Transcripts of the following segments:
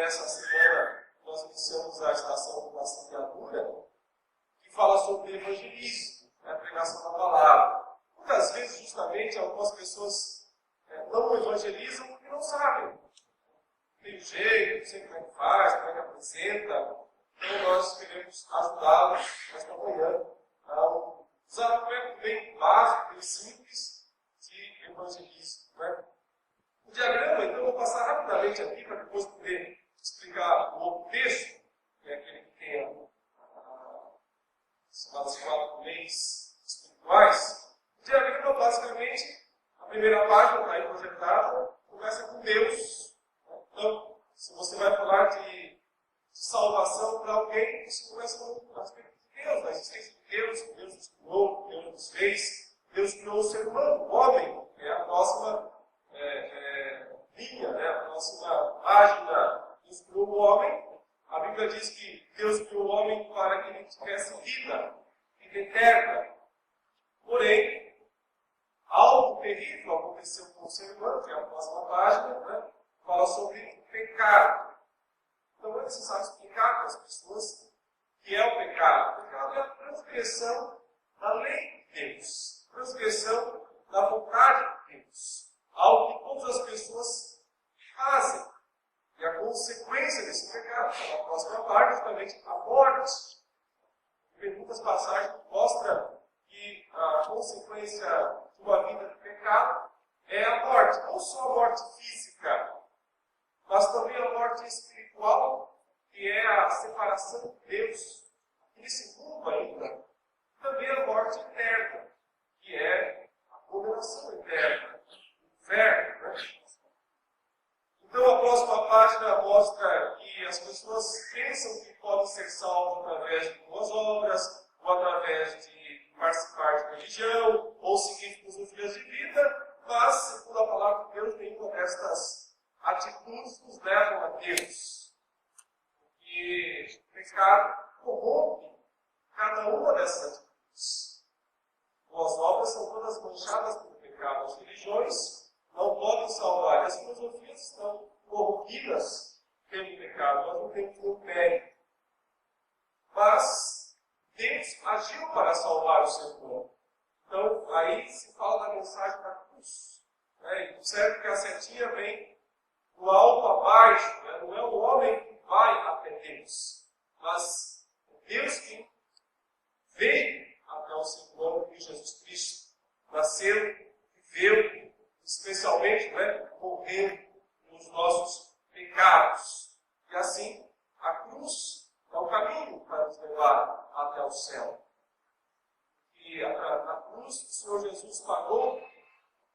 nessa semana nós iniciamos a estação da semeadura, que fala sobre evangelismo, a pregação da palavra. Muitas vezes, justamente, algumas pessoas não evangelizam porque não sabem. Tem jeito, não sei como é que faz, como é que apresenta. Então nós queremos ajudá-los nesta manhã a usar um método bem básico, bem simples de evangelismo. Né? O diagrama, então, eu vou passar rapidamente aqui para depois poder explicar o outro texto, que é aquele que tem as 4 leis espirituais. O diagrama, basicamente, a primeira página está aí projetada, começa com Deus. Então, se você vai falar de salvação para alguém, você começa com o aspecto de Deus, da existência de Deus, que Deus nos criou, que Deus nos fez, Deus criou o ser humano, o homem, que é a próxima linha, né? A próxima página. Deus criou o homem. A Bíblia diz que Deus criou o homem para que ele tivesse vida eterna. Porém, algo terrível aconteceu com o ser humano, que é a próxima página, né? Fala sobre o pecado. Então é necessário explicar para as pessoas o que é o pecado. O pecado é a transgressão da lei de Deus, transgressão da vontade de Deus. Algo que todas as pessoas fazem. E a consequência desse pecado, na próxima parte, justamente a morte. Em muitas passagens mostra que a consequência de uma vida de pecado é a morte. Não só a morte física, mas também a morte espiritual, que é a separação de Deus, nesse mundo ainda. Também a morte eterna, que é a condenação eterna, o inferno. Né? Então a próxima página mostra que as pessoas pensam que podem ser salvas através de boas obras, ou através de participar de religião, ou seguir filosofias de vida, mas, segundo a palavra de Deus, nenhuma destas atitudes nos levam a Deus. E o pecado corrompe cada uma dessas atitudes. Boas obras são todas manchadas pelo pecado. As religiões não podem salvar. As filosofias estão corrompidas pelo pecado. Nós não temos nenhum mérito. Mas Deus agiu para salvar o ser humano. Então, aí se fala da mensagem da cruz. Né? E observe que a setinha vem do alto a baixo. Né? Não é o homem que vai até Deus, mas Deus que veio até o ser humano, que Jesus Cristo nasceu, viveu, especialmente, né, morreu nos nossos pecados. E assim, a cruz é o caminho para nos levar até o céu. E na cruz, o Senhor Jesus pagou,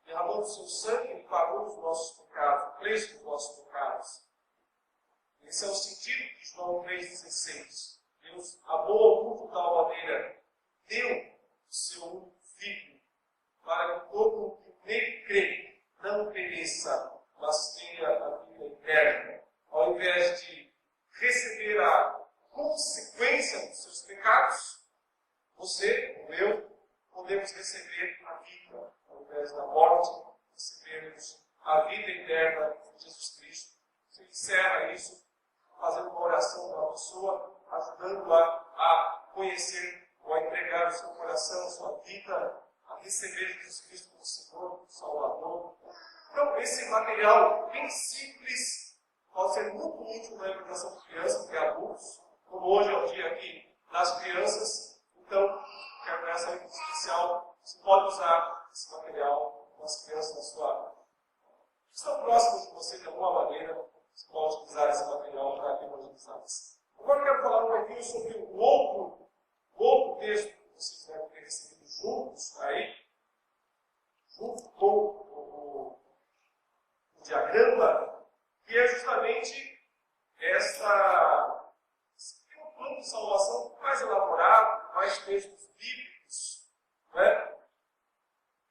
derramando o seu sangue, ele pagou os nossos pecados, o preço dos nossos pecados. Esse é o sentido de João 3,16. Deus amou ao mundo de tal maneira, deu o seu único filho, para que todo mundo que nele crê não pereça, mas tenha a vida eterna. Ao invés de receber a consequência dos seus pecados, você, como eu, podemos receber a vida. Ao invés da morte, recebermos a vida eterna de Jesus Cristo. Você encerra isso fazendo uma oração para uma pessoa, ajudando-a a conhecer ou a entregar o seu coração, a sua vida, a receber Jesus Cristo como Senhor, como Salvador. Então, esse material bem simples pode ser muito útil na educação de crianças e adultos, como hoje é o dia aqui das crianças. Então, quero nessa aula especial, você pode usar esse material com as crianças na sua vida. Estão próximos de você de alguma maneira, você pode utilizar esse material para evangelizá-los. Agora eu quero falar um pouquinho sobre o outro texto que vocês devem ter recebido juntos, aí, junto com o diagrama, que é justamente esse plano de salvação mais elaborado, mais textos bíblicos, né?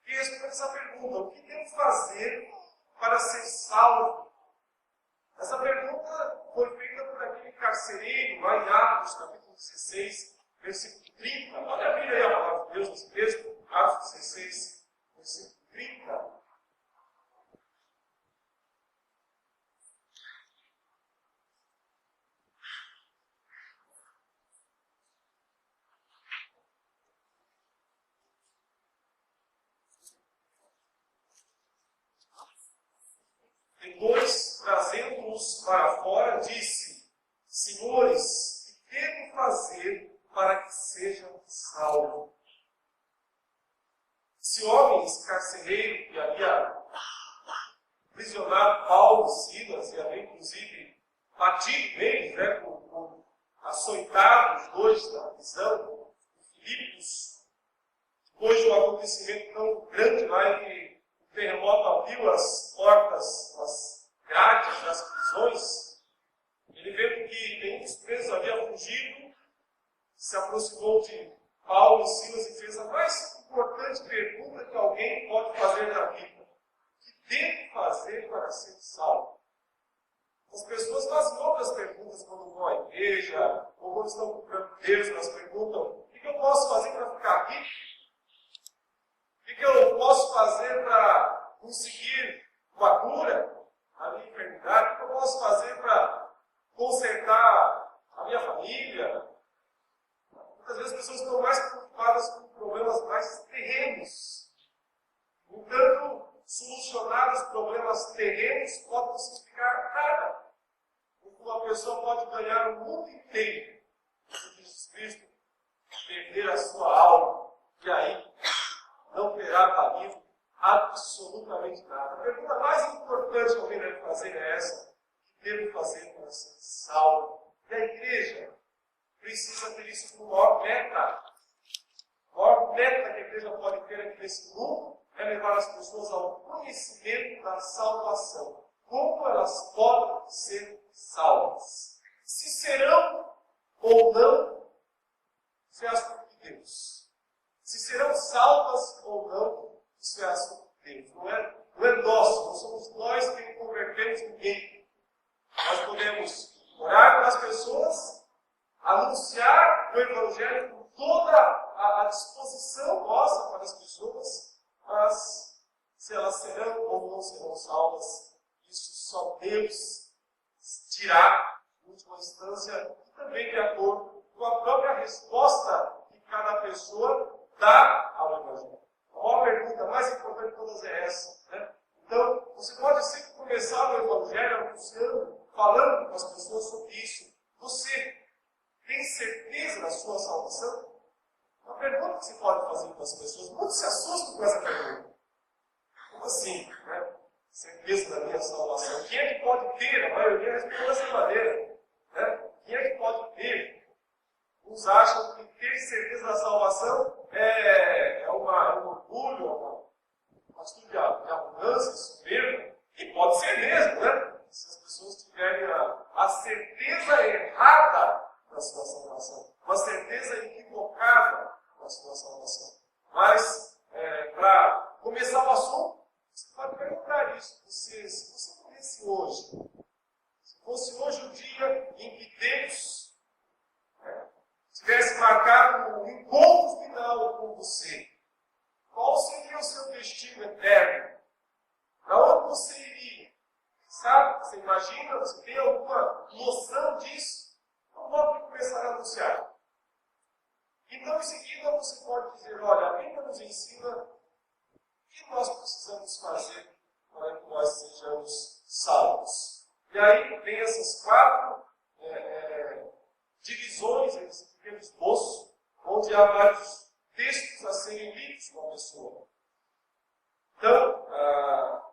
E responde essa pergunta: o que devo fazer para ser salvo? Essa pergunta foi feita por aquele carcereiro, lá em Atos, capítulo 16, versículo 30. Pode abrir aí a palavra de Deus nesse texto, Atos 16, versículo 30. Depois, trazendo-os para fora, disse: Senhores, que devo fazer para que sejam salvos? Esse homem, esse carcereiro que havia aprisionado Paulo e Silas, e havia inclusive batido neles, com açoitado os dois da prisão, Filipos, depois de um acontecimento tão grande lá em que o terremoto abriu as portas, as grades das prisões, ele vendo que nenhum dos presos havia fugido, se aproximou de Paulo e Silas e fez a mais importante pergunta que alguém pode fazer na vida: o que devo fazer para ser salvo? As pessoas fazem outras perguntas quando vão à igreja, ou quando estão procurando Deus, elas perguntam: o que eu posso fazer para ficar rico? O que eu posso fazer para conseguir uma cura à minha enfermidade? O que eu posso fazer para consertar a minha família? Muitas vezes as pessoas estão mais preocupadas com problemas mais terrenos. No entanto, solucionar os problemas terrenos pode não significar nada. Porque uma pessoa pode ganhar o mundo inteiro por Jesus Cristo, perder a sua alma, e aí não terá valido absolutamente nada. A pergunta mais importante que alguém deve fazer é essa: o que devo fazer para ser salvo? E a igreja precisa ter isso como maior meta. A maior meta que a igreja pode ter aqui nesse mundo é levar as pessoas ao conhecimento da salvação. Como elas podem ser salvas. Se serão ou não, isso é assunto de Deus. Se serão salvas ou não, isso é assunto de Deus. Não é nosso, não somos nós que convertemos ninguém. Nós podemos orar pelas pessoas, anunciar o Evangelho com toda a disposição nossa para as pessoas, mas se elas serão ou não serão salvas, isso só Deus dirá, em última instância, e também de acordo com a própria resposta que cada pessoa dá ao Evangelho. A maior pergunta, mais importante de todas é essa. Né? Então, você pode sempre começar o Evangelho anunciando, falando com as pessoas sobre isso. Você tem certeza da sua salvação? Uma pergunta que se pode fazer para as pessoas. Muitos se assustam com essa pergunta. Como assim? Né? Certeza da minha salvação. Quem é que pode ter? A maioria respondeu dessa maneira. Né? Quem é que pode ter? Uns acham que ter certeza da salvação é um orgulho, uma atitude de arrogância, soberba. E pode ser mesmo, né? Se as pessoas tiverem a certeza errada da sua salvação, uma certeza equivocada da sua salvação. Mas, para começar o assunto, você pode perguntar isso. Se você morresse hoje, se fosse hoje o dia em que Deus tivesse marcado um encontro final com você, qual seria o seu destino eterno? Para onde você iria? Sabe? Você imagina? Você tem alguma noção disso? Então vamos começar a anunciar. Então, em seguida, você pode dizer: olha, a Bíblia nos ensina o que nós precisamos fazer para que nós sejamos salvos. E aí vem essas quatro divisões, esse pequeno esboço, onde há vários textos a serem lidos por uma pessoa. Então, a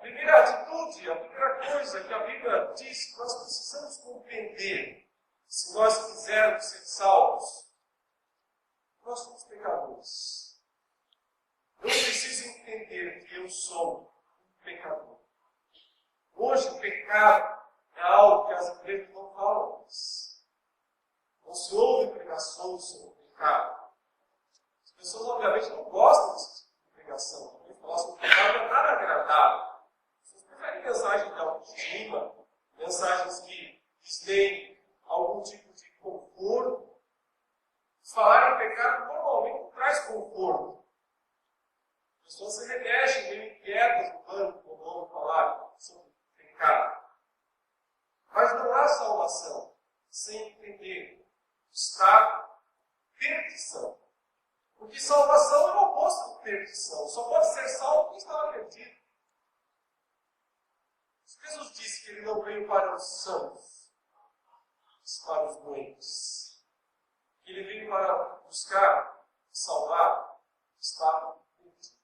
primeira atitude, a primeira coisa que a Bíblia diz que nós precisamos compreender, se nós quisermos ser salvos, nós somos pecadores. Eu preciso entender que eu sou um pecador. Hoje o pecado é algo que as igrejas não falam mais. Não se ouve pregações sobre o pecado. As pessoas, obviamente, não gostam desse tipo de pregação. Porque falar sobre o pecado não é nada agradável. As pessoas preferem mensagens de autoestima, mensagens que lhes deem algum tipo de conforto. Falar em pecado normalmente traz conforto. As pessoas se remexem meio inquietas no banco quando vão falar sobre pecado. Mas não há salvação sem entender o estado de perdição. Porque salvação é o oposto do perdição. Só pode ser salvo quem estava perdido. Jesus disse que ele não veio para os sãos, mas para os doentes. Ele veio para buscar, salvar, estava perdido.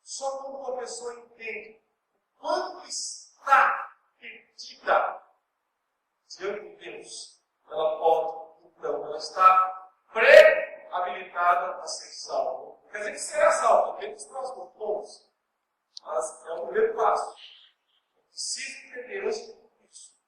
Só quando uma pessoa entende quando está perdida diante de Deus, ela pode, então, ela está pré-habilitada a ser salva. Quer dizer que será salva, dentro dos próximos pontos. Mas é o primeiro passo. Preciso entender antes de tudo isso.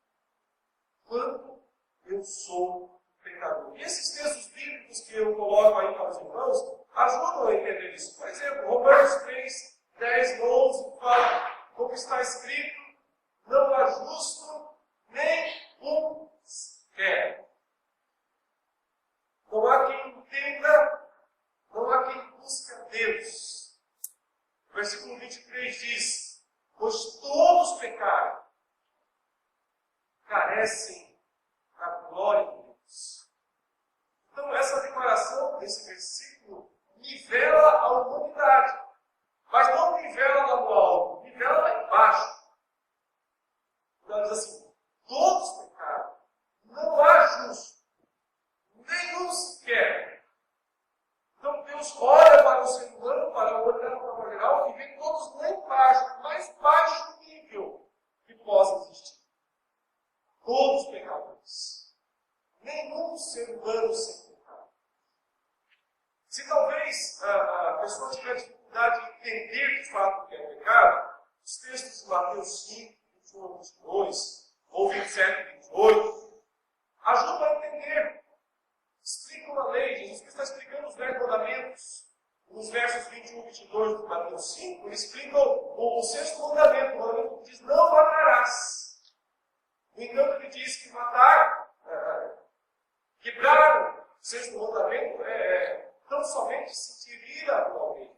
Quando eu sou pecador. E esses textos bíblicos que eu coloco aí para os irmãos ajudam a entender isso. Por exemplo, Romanos 3, 10 e 11 fala, como está escrito, não há justo nem um sequer. Não há quem entenda, não há quem busque a Deus. O versículo 23 diz, pois todos pecaram, carecem da glória de Deus. Então, essa declaração desse versículo nivela a humanidade. Mas não nivela lá no alto, nivela lá embaixo. Ela diz assim, todos pecaram, não há justo, nenhum sequer. Então Deus olha para o ser humano, para a humanidade de forma geral, e vê todos lá embaixo, o mais baixo nível que possa existir. Todos pecadores. Nenhum ser humano sem pecado. Se talvez a pessoa tiver dificuldade de entender de fato o que é pecado, os textos de Mateus 5, 21 a 22, ou 27 e 28, ajudam a entender. Explicam a lei. Jesus Cristo está explicando os 10 mandamentos. Nos versos 21 e 22 do Mateus 5, ele explica o sexto mandamento, o mandamento que diz, não matarás. No entanto, ele diz que matar, quebrar o sexto mandamento tão somente sentir ira por alguém.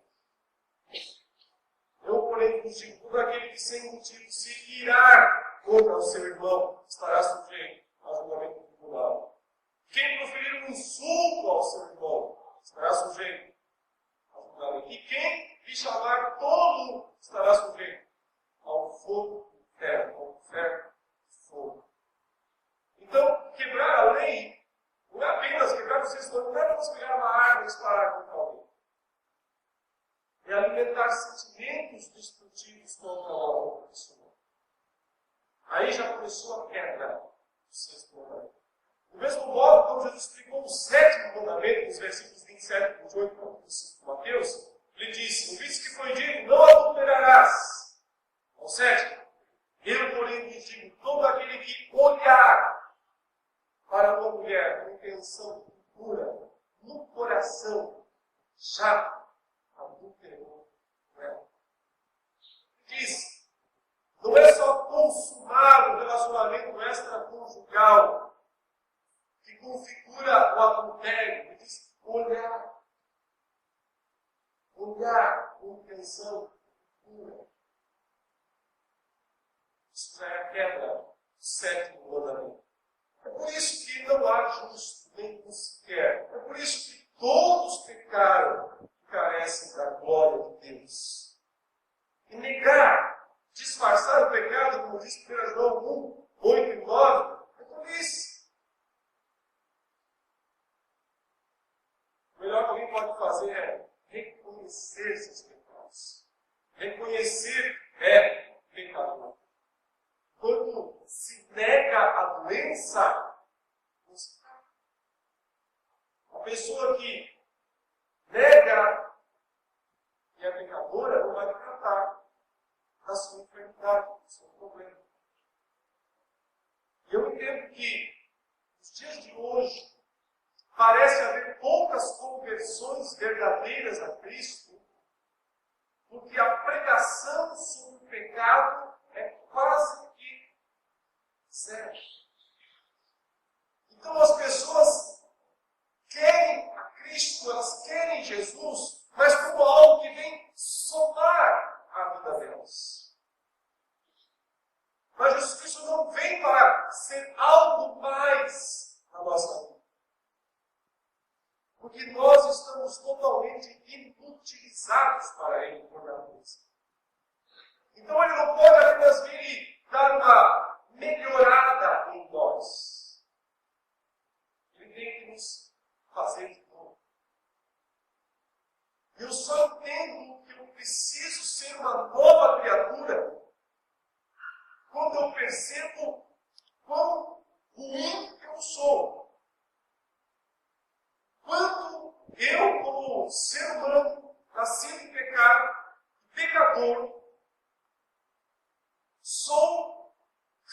Eu, porém, vos digo, todo aquele que sem motivo se irar contra o seu irmão estará sujeito ao julgamento do tribunal. Quem proferir um insulto ao seu irmão estará sujeito ao julgamento. E quem lhe chamar tolo estará sujeito ao fogo do inferno, ao inferno de fogo. Então, quebrar a lei não é apenas quebrar o sexto mandamento, não é apenas pegar uma arma e disparar contra alguém. É alimentar sentimentos destrutivos contra a outra pessoa. Aí já começou a quebra do sexto mandamento. Do mesmo modo, quando Jesus explicou o sétimo mandamento, nos versículos 27 e 28 do 5 de Mateus, ele disse, visto que foi dito, não adulterarás. Ao sétimo, eu, porém, lhes digo, todo aquele que olhar para uma mulher com intenção impura, no coração, já adulterou com ela. Diz, não é só consumar o relacionamento extraconjugal que configura o adultério, ele diz olhar. Olhar com intenção impura. Isso já é a quebra do sétimo mandamento. É por isso que não há justo nenhum sequer. É por isso que todos pecaram e carecem da glória de Deus. E negar, disfarçar o pecado, como diz 1 João 1, 8 e 9, é por isso. O melhor que alguém pode fazer é reconhecer seus pecados. Reconhecer é pecador. Quando se nega a doença, não se trata. A pessoa que nega que é pecadora não vai tratar da sua enfermidade, do seu problema. E eu entendo que, nos dias de hoje, parece haver poucas conversões verdadeiras a Cristo, porque a pregação sobre o pecado é quase que zero. Então as pessoas querem a Cristo, elas querem Jesus, mas como algo que vem somar a vida delas. Mas Jesus Cristo não vem para ser algo mais na nossa vida. Porque nós estamos totalmente inutilizados pensados para Ele por natureza. Então Ele não pode apenas vir e dar uma melhorada em nós. Ele tem que nos fazer de novo. Eu só entendo que eu preciso ser uma nova criatura quando eu percebo quão ruim eu sou. Quando eu, como ser humano, nascido em pecado, pecador, sou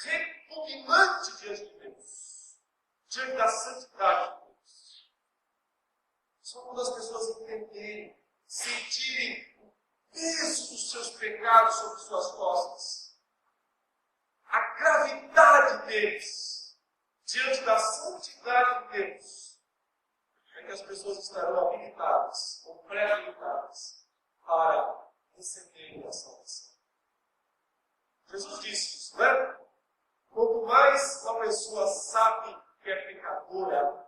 repugnante diante de Deus, diante da santidade de Deus. Só quando as pessoas entenderem, sentirem o peso dos seus pecados sobre suas costas, a gravidade deles, diante da santidade de Deus, é que as pessoas estarão habilitadas, ou pré-habilitadas, para receberem a salvação. Jesus disse isso, né? Quanto mais uma pessoa sabe que é pecadora,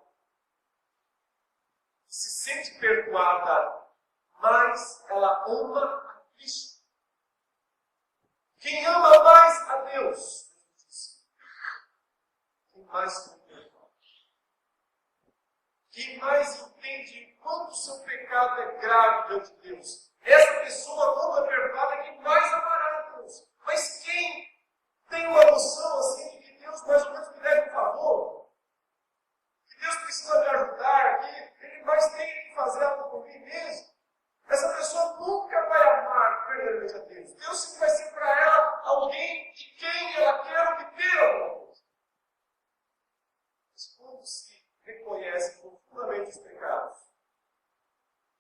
se sente perdoada, mais ela ama a Cristo. Quem ama mais a Deus, Jesus disse, quem mais se perdoa. Quem mais entende quanto o seu pecado é grave diante de Deus. Essa pessoa, quando é perdoada, é quem mais amará a Deus. Mas quem tem uma noção assim de que Deus mais ou menos me deve um favor, que Deus precisa me ajudar, que Ele mais tem que fazer algo por mim mesmo, essa pessoa nunca vai amar verdadeiramente a Deus. Deus sempre vai ser para ela alguém de quem ela quer obter alguma coisa. Mas quando se reconhece profundamente os pecados,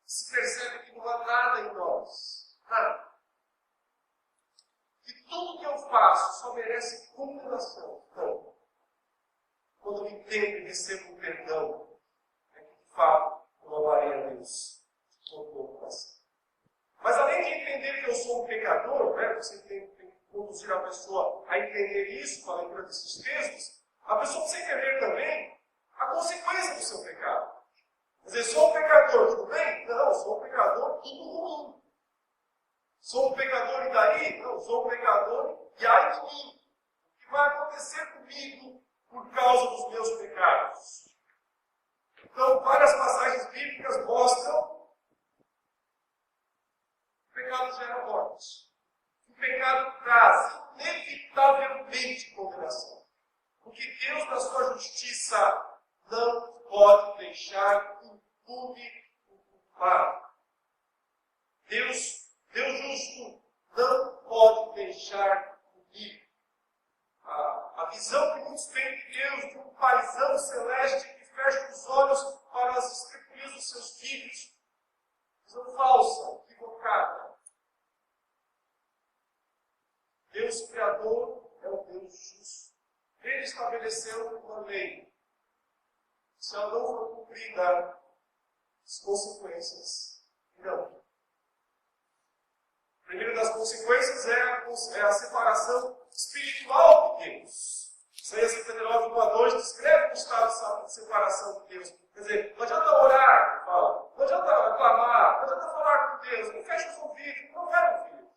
se percebe que não há nada em nós, nada. Que tudo que eu faço só merece condenação. Não. Quando eu entendo e recebo o perdão, é que de fato eu amarei a Deus de todo o coração. Mas além de entender que eu sou um pecador, né, você tem que conduzir a pessoa a entender isso, com a leitura desses textos, a pessoa precisa entender também a consequência do seu pecado. Quer dizer, sou um pecador, tudo bem? Não, sou um pecador, tudo ruim. Sou um pecador e daí? Não, sou um pecador e ai de mim. O que vai acontecer comigo por causa dos meus pecados? Então, várias passagens bíblicas mostram que o pecado gera morte. O pecado traz, inevitavelmente, condenação. Porque Deus, na sua justiça, não pode deixar impune o culpado. Deus justo não pode deixar impune. A visão que muitos têm de Deus, de um paizão celeste que fecha os olhos para as escrituras dos seus filhos, visão falsa, equivocada. Deus Criador é o Deus justo. Ele estabeleceu uma lei. Se ela não for cumprida, as consequências virão. A primeira das consequências é a separação espiritual de Deus. Isaías 59:2 descreve o estado de separação de Deus. Quer dizer, não adianta orar, fala. Não adianta clamar, não adianta falar com Deus. Não fecha os ouvidos, não vai ouvir.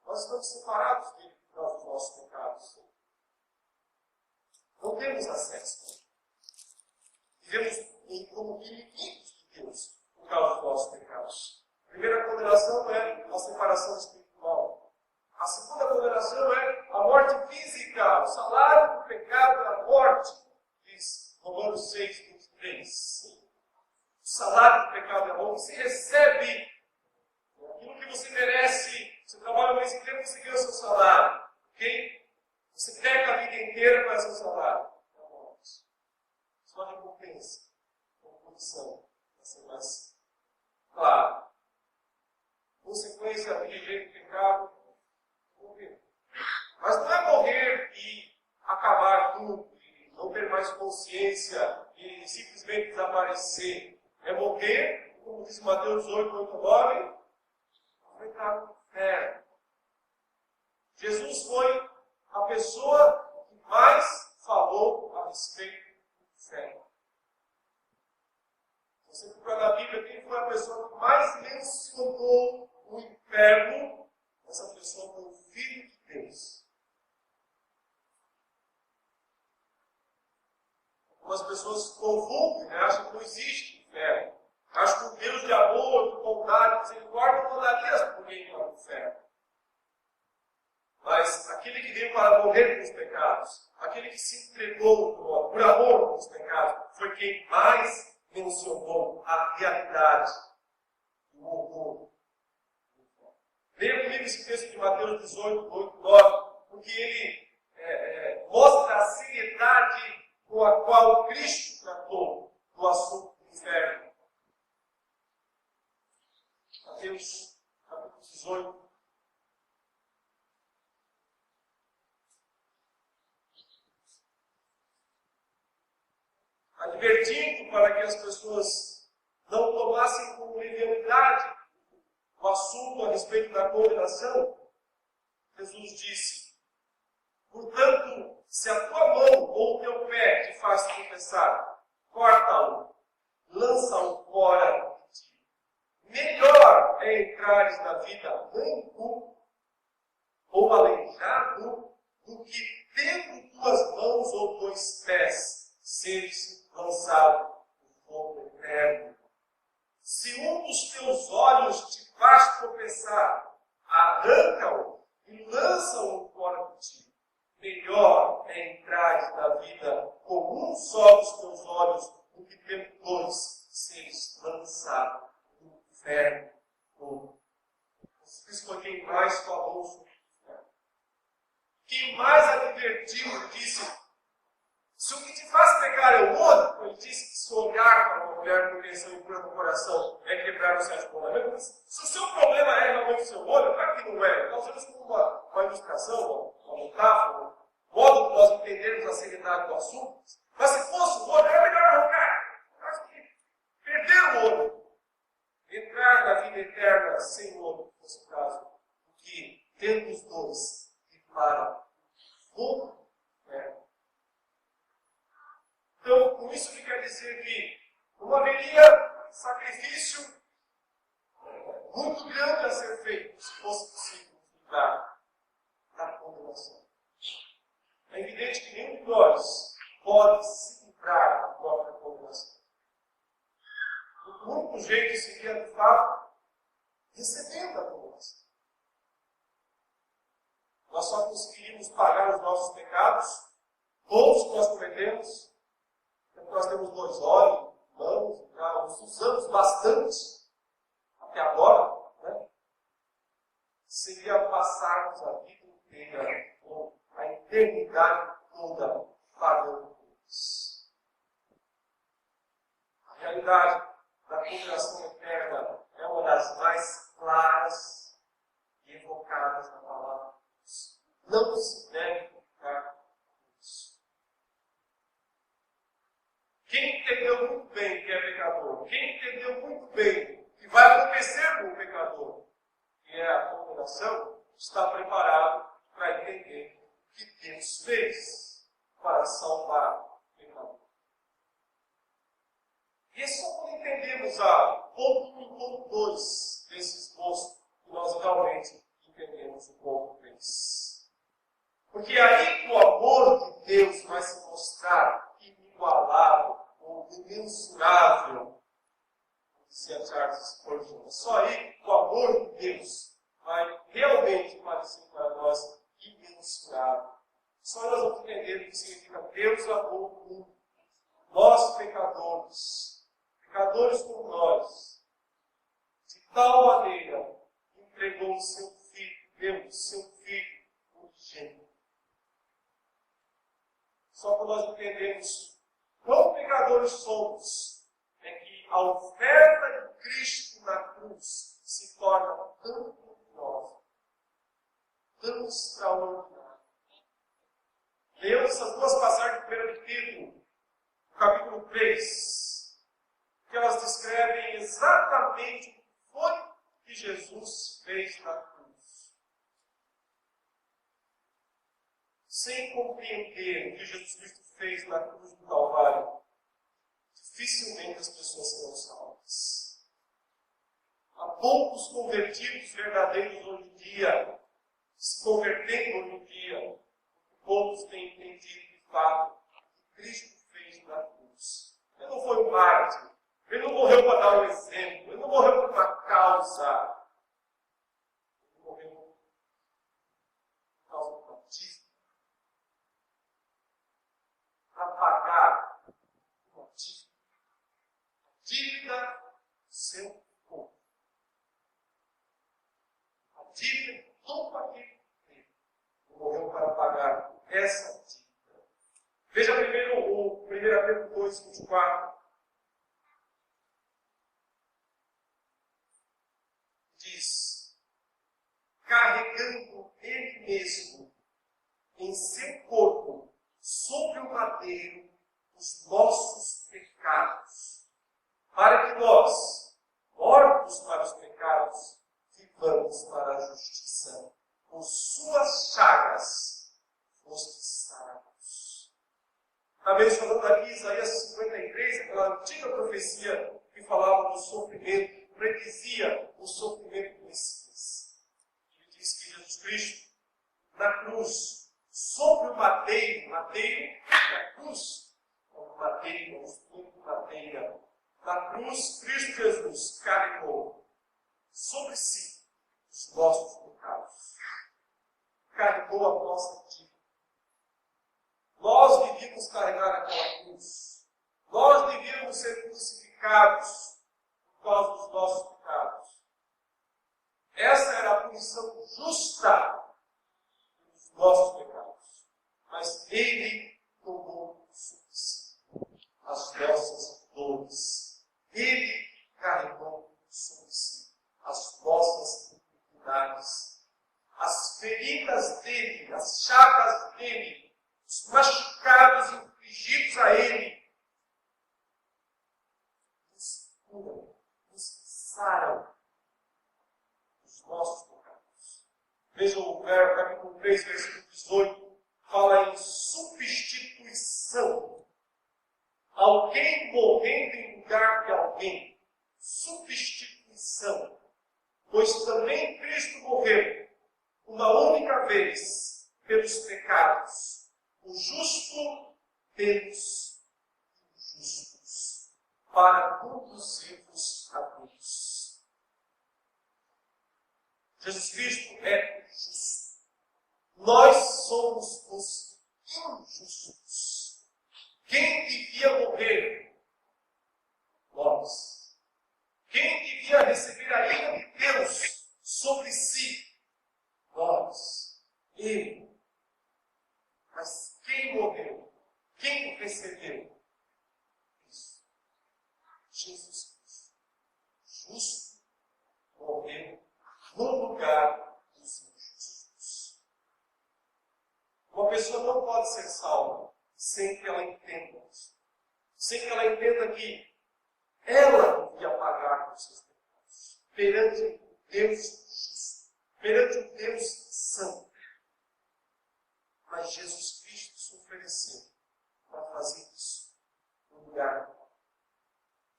Nós estamos separados dele por causa dos nossos pecados. Não temos acesso. Vivemos como inimigos de Deus por causa dos nossos pecados. A primeira condenação é a separação espiritual. A segunda condenação é a morte física. O salário do pecado é a morte, diz Romanos 6:23. O salário do pecado é a morte. Você recebe aquilo que você merece. Você trabalha o mês inteiro, você ganha o seu salário. Ok? Você peca a vida inteira com esse salário. É a morte. Só recompensa, como condição, para ser mais claro. Consequência de viver o pecado, morrer. Mas não é morrer e acabar tudo, e não ter mais consciência e simplesmente desaparecer. É morrer, como diz Mateus 18:9, enfrentar o inferno. Jesus foi a pessoa que mais falou a respeito do inferno. Você procura na Bíblia quem foi a pessoa que mais mencionou Algumas pessoas confundem, né? Acham que não existe inferno. Acham que um Deus de amor, de bondade, de misericórdia não mandaria ninguém para o inferno. Mas aquele que veio para morrer pelos pecados, aquele que se entregou por amor pelos pecados, foi quem mais mencionou a realidade do horror. Leia comigo esse texto de Mateus 18, 8, 9, porque ele mostra a seriedade com a qual Cristo tratou do assunto do inferno. Mateus, capítulo 18. Advertindo para que as pessoas não tomassem com leviandade o assunto a respeito da condenação, Jesus disse: portanto, se a tua mão ou o teu pé te faz tropeçar, corta-o, lança-o fora de ti. Melhor é entrares na vida manco ou aleijado do que, tendo duas mãos ou dois pés, seres lançado no fogo eterno. Se um dos teus olhos te faz tropeçar, arranca-o e lança-o fora de ti. Melhor é entrar na vida com um só dos teus olhos do que tendo dois seres lançados no inferno. Isso foi quem mais falou sobre o inferno. Quem mais advertiu, disse: se o que te faz pecar é o olho, ele disse que se olhar para uma mulher com intenção impura no coração é quebrar o sétimo mandamento. Se o seu problema é realmente o seu olho, claro que não é. Nós usamos como uma ilustração, uma metáfora, um modo de nós entendermos a seriedade do assunto. Mas se fosse o olho, era melhor arrancar. Acho que perder o olho, entrar na vida eterna sem o olho, nesse caso, porque tendo os dois e para o inferno. Então, com isso que quer dizer que não haveria sacrifício muito grande a ser feito, se fosse possível livrar da condenação. É evidente que nenhum de nós pode se livrar da própria condenação. O único jeito seria, de fato, recebendo a condenação. Nós só conseguiríamos pagar os nossos pecados, todos que nós cometemos. Nós temos dois olhos, mãos, já os usamos bastante até agora, né? Seria passarmos a vida inteira, ou a eternidade toda, pagando por isso. A realidade da condenação eterna é uma das mais claras e evocadas na palavra de Deus. Não se deve ficar. Quem entendeu muito bem que é pecador, quem entendeu muito bem que vai acontecer com o pecador, que é a condenação, está preparado para entender o que Deus fez para salvar o pecador. E é só quando entendemos a ponto 1 e ponto 2 desse esboço que nós realmente entendemos o ponto 3. Porque é aí que o amor de Deus vai se mostrar inigualável ou imensurável, dizia Charles Spurgeon. É só aí que o amor de Deus vai realmente parecer para nós imensurável. Só nós vamos entender o que significa Deus amou o mundo. Nós, pecadores como nós, de tal maneira, entregou o seu Filho, deu o seu Filho unigênito. Só que nós entendemos quão pecadores somos, é que a oferta de Cristo na cruz se torna tão poderosa, tão extraordinária. Leamos essas duas passagens de 1 Pedro, capítulo 3, que elas descrevem exatamente o que foi que Jesus fez na cruz. Sem compreender o que Jesus Cristo fez na cruz do Calvário, dificilmente as pessoas serão salvas. Há poucos convertidos verdadeiros hoje em dia, se convertendo hoje em dia, poucos têm entendido de fato o que Cristo fez na cruz. cruz. Ele não foi um mártir. Ele não morreu para dar um exemplo. Ele não morreu por uma causa. Ele morreu por causa de uma dívida. Para pagar uma dívida. A dívida do seu povo. A dívida de todo aquele que morreu para pagar essa dívida. Veja primeiro o 1 Pedro 2, 24. Diz, carregando ele mesmo em seu corpo, sobre o madeiro, os nossos pecados, para que nós, mortos para os pecados, vivamos para a justiça. Com suas chagas, fostes sarados. Está mencionando aqui Isaías 53, aquela antiga profecia que falava do sofrimento, predizia o sofrimento do Messias. Ele diz que Jesus Cristo, na cruz, sobre o madeiro da cruz, como madeira, como madeira, na cruz, Cristo Jesus carregou sobre si os nossos pecados. Carregou a nossa dívida. Nós devíamos carregar aquela cruz. Nós devíamos ser crucificados por causa dos nossos pecados. Essa era a punição justa dos nossos pecados. Mas Ele tomou sobre si as nossas dores. Ele carregou sobre si as nossas iniquidades. As feridas dele, as chagas dele, os machucados infligidos a ele, nos curam, nos saram os nossos pecados. Veja o capítulo 3, versículo 18, fala em substituição. Alguém morrendo em lugar de alguém. Substituição. Pois também Cristo morreu uma única vez pelos pecados, o justo pelos injustos, para conduzir-vos a Deus. Jesus Cristo é justo. Nós somos os injustos. Quem devia morrer? Nós. Quem devia receber a ira de Deus sobre si? Nós. Ele. Mas quem morreu? Quem recebeu? Isso. Jesus Cristo. Justo morreu no lugar dos injustos. Uma pessoa não pode ser salva sem que ela entenda isso. Sem que ela entenda que ela devia pagar os seus pecados perante um Deus justo, perante um Deus santo. Mas Jesus Cristo se ofereceu para fazer isso no lugar dela.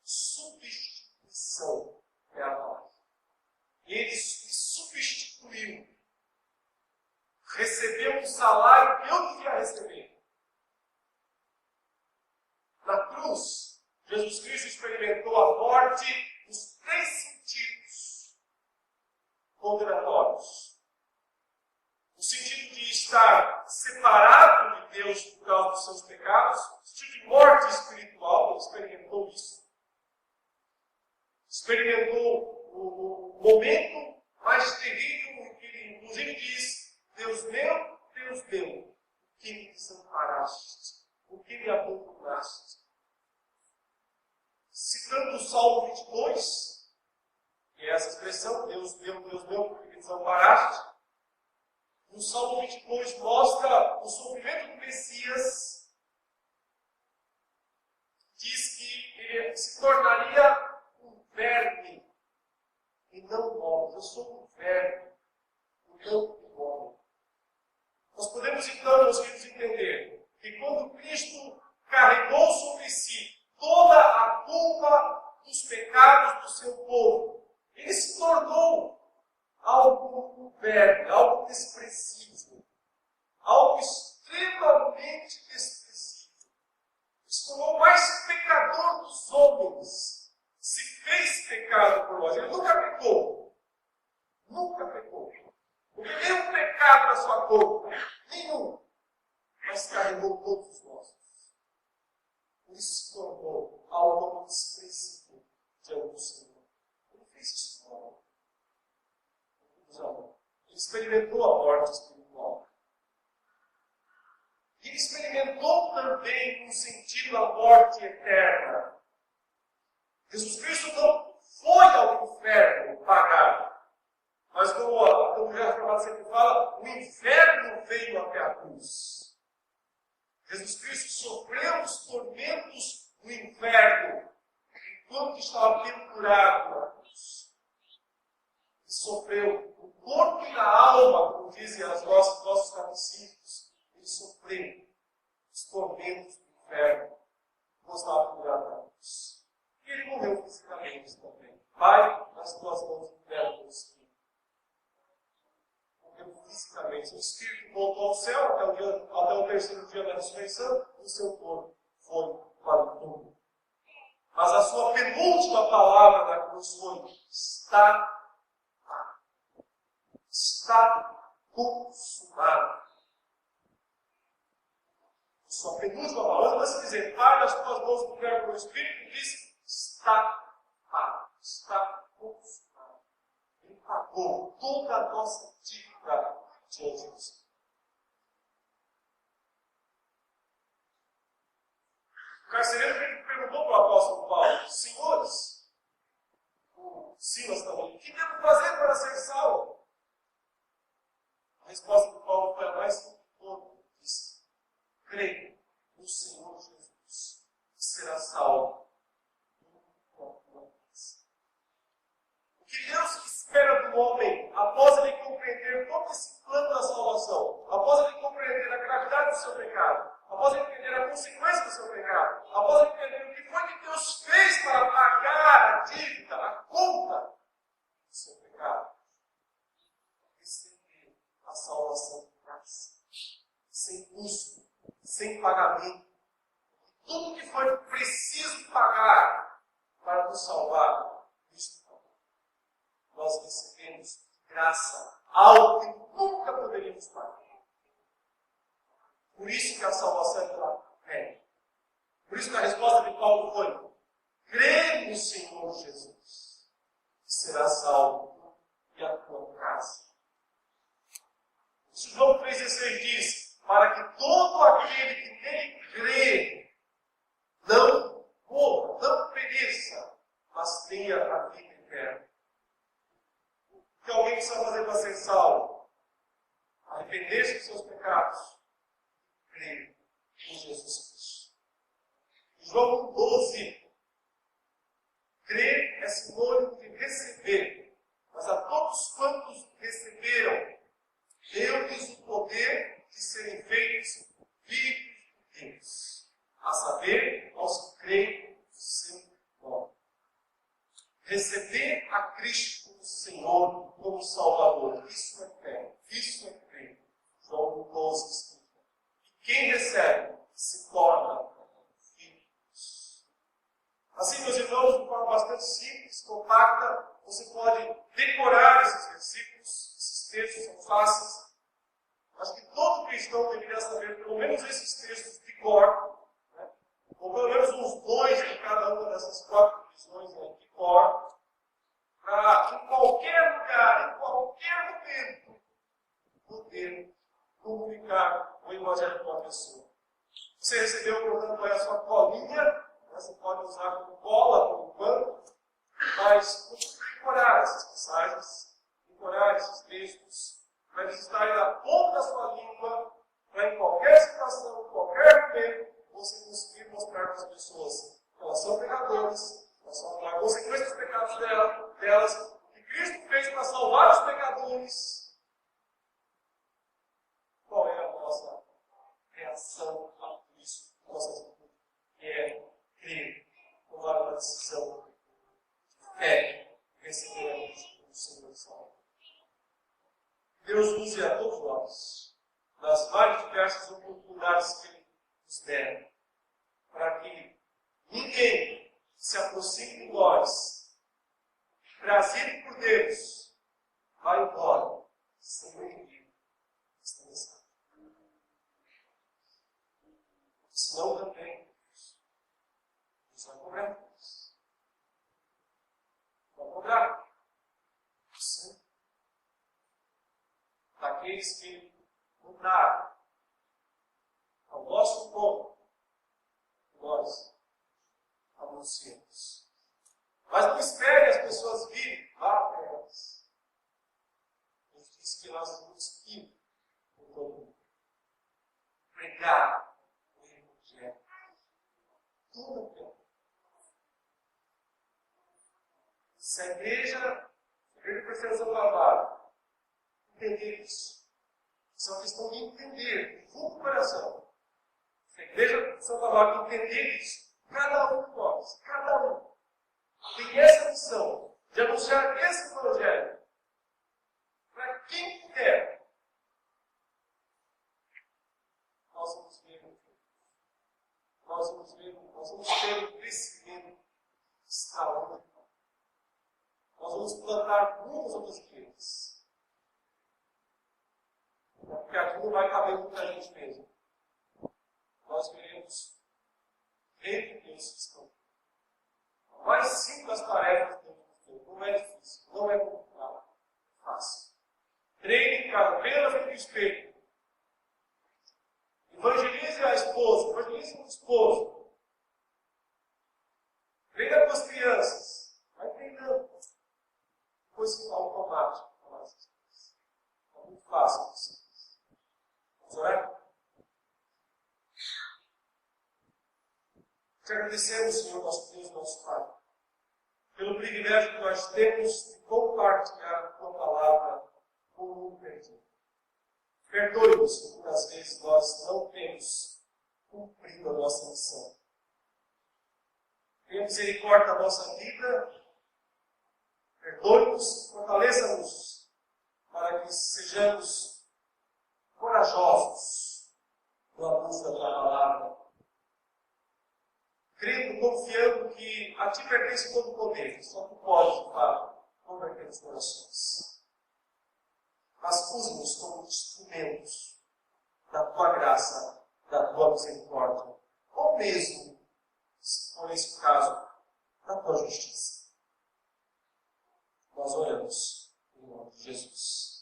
Substituição é a palavra. Ele se substituiu. Recebeu o salário que eu devia receber. Na cruz, Jesus Cristo experimentou a morte nos 3 sentidos condenatórios. O sentido de estar separado de Deus por causa dos seus pecados, o sentido de morte espiritual, ele experimentou isso. Experimentou o momento mais terrível em que ele, inclusive, diz: Deus meu, por que me desamparaste? Por que me abandonaste? Citando o Salmo 22, que é essa expressão, Deus meu, por que me desamparaste? O Salmo 22 mostra o sofrimento do Messias. Diz que ele se tornaria um verme e não um homem. Eu sou um verme e não um homem. Nós podemos então, meus queridos, entender que quando Cristo carregou sobre si toda a culpa dos pecados do seu povo, ele se tornou algo verme, algo desprezível, algo extremamente desprezível. Se tornou mais carregou todos os nossos. Por isso se tornou algo desprezível diante do Senhor. Ele fez isso com amor. Ele experimentou a morte espiritual. Ele experimentou também, no sentido, a morte eterna. Jesus Cristo não foi ao inferno pagar. Mas como a teologia reformada sempre fala, o inferno veio até a cruz. Jesus Cristo sofreu os tormentos do inferno enquanto estava pendurado na cruz. Ele sofreu o corpo e a alma, como dizem os nossos catecismos. Ele sofreu os tormentos do inferno enquanto estava pendurado na cruz. E ele morreu fisicamente também. Pai, nas tuas mãos libera o Espírito. Morreu fisicamente. O Espírito voltou ao céu até o terceiro dia da ressurreição, e o seu corpo foi para o túmulo. Mas a sua penúltima palavra na cruz foi: está consumado. A sua penúltima palavra, antes de dizer, Pai, nas tuas mãos libera o Espírito, ele disse: está consumado. Ele pagou toda a nossa dívida diante do Senhor. O carcereiro perguntou para o apóstolo Paulo: Senhores, o Silas também, o que devo fazer para ser salvo? A resposta de Paulo foi a mais simples de todas. Disse: creia no Senhor Jesus e será salvo. O que Deus espera do homem, após ele compreender todo esse plano da salvação, após ele compreender a gravidade do seu pecado, após ele entender a consequência do seu pecado, após ele entender o que foi que Deus fez para pagar a dívida, a conta do seu pecado, receber a salvação de graça, sem custo, sem pagamento. Tudo que foi preciso pagar para nos salvar, nós recebemos de graça algo que nunca poderíamos pagar. Por isso que a salvação é pela fé. Por isso que a resposta de Paulo foi: crê no Senhor Jesus e será salvo e a tua casa. Isso João 3,16 diz: para que todo aquele que nele crê não morra, não pereça, mas tenha a vida eterna. O que alguém precisa fazer para ser salvo? Arrepender-se dos seus pecados. Crer em Jesus Cristo. João 12. Crer é sinônimo de receber. Mas a todos quantos receberam, deu-lhes o poder de serem feitos filhos de Deus. A saber, aos que creem no seu nome. Receber a Cristo como Senhor, como Salvador. Isso é fé. Isso é crer. João 12. Quem recebe se torna filhos. Assim, meus irmãos, de forma bastante simples, compacta, você pode decorar esses versículos, esses textos são fáceis. Acho que todo cristão deveria saber pelo menos esses textos de cor, né? Ou pelo menos uns 2 de cada uma dessas 4 visões de cor, para em qualquer lugar, em qualquer momento, poder comunicar o Evangelho com a pessoa. Você recebeu, portanto, aí a sua colinha, você pode usar como cola, como pano, mas decorar essas passagens, decorar esses textos, para eles estarem na ponta da sua língua, para em qualquer situação, em qualquer momento, você conseguir mostrar para as pessoas que elas são pecadoras, elas são a consequência dos pecados delas, o que Cristo fez para salvar os pecadores. Qual é a nossa reação a isso? Nossa atitude é crer, tomar uma decisão de fé, receber o Senhor salvo. Deus use a todos nós, nas mais diversas oportunidades que Ele nos der, para que ninguém se aproxime de nós, trazido por Deus, vá embora sem o inimigo. senão também Deus vai cobrar Deus. Vai cobrar. Sim. Daqueles que mudaram ao nosso povo, nós anunciamos. Mas não espere as pessoas virem lá para elas. Deus diz que nós vamos ir por todo mundo. Pregar o Evangelho. Tudo o tempo. Se a igreja precisa trabalho, entender isso. Isso é uma questão de entender, de fundo do coração. Se a igreja precisa trabalho, entender isso. Cada um de nós, cada um, tem essa missão de anunciar esse Evangelho para quem puder. Nós vamos ver o fruto. Nós vamos ter um crescimento extraordinário. Nós vamos plantar muitas outras igrejas. Porque aqui não vai caber muita gente mesmo. Nós queremos ver Deus cristão. A mais simples das tarefas do Deus não é difícil, não é complicado, é fácil. Treine em casa, treine na frente do espelho. Evangelize a esposa, evangelize o esposo. Treina com as crianças. Vai treinando. Depois fica automático. É muito fácil para vocês. Vamos orar? Te agradecemos, Senhor, nosso Deus e nosso Pai, pelo privilégio que nós temos de compartilhar a Tua palavra com o mundo perdido. Perdoe-nos por muitas vezes nós não temos cumprido a nossa missão. Tenha misericórdia da nossa vida. Perdoe-nos, fortaleça-nos, para que sejamos corajosos no anúncio da Tua palavra. Crendo, confiando que a Ti pertence todo o poder, só Tu podes, de fato, converter os corações. Mas use-nos como instrumentos da Tua graça, da Tua misericórdia, ou mesmo, se for esse o caso, da Tua justiça. Nós oramos em nome de Jesus.